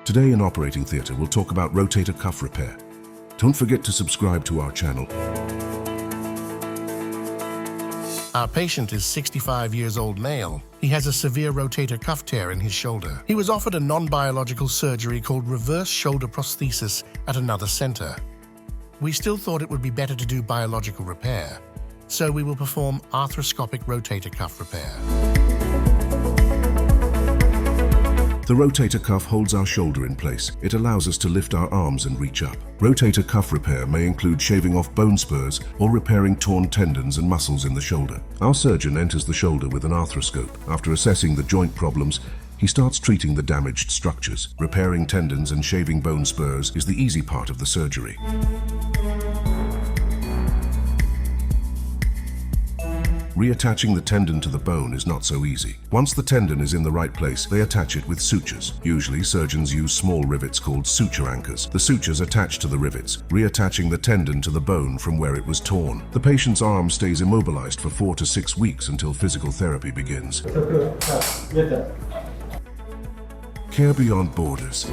Today in Operating Theatre, we'll talk about rotator cuff repair. Don't forget to subscribe to our channel. Our patient is 65 years old male. He has a severe rotator cuff tear in his shoulder. He was offered a non-biological surgery called reverse shoulder prosthesis at another center. We still thought it would be better to do biological repair, so we will perform arthroscopic rotator cuff repair. The rotator cuff holds our shoulder in place. It allows us to lift our arms and reach up. Rotator cuff repair may include shaving off bone spurs or repairing torn tendons and muscles in the shoulder. Our surgeon enters the shoulder with an arthroscope. After assessing the joint problems, he starts treating the damaged structures. Repairing tendons and shaving bone spurs is the easy part of the surgery. Reattaching the tendon to the bone is not so easy. Once the tendon is in the right place, they attach it with sutures. Usually, surgeons use small rivets called suture anchors. The sutures attach to the rivets, reattaching the tendon to the bone from where it was torn. The patient's arm stays immobilized for 4 to 6 weeks until physical therapy begins. Care beyond borders.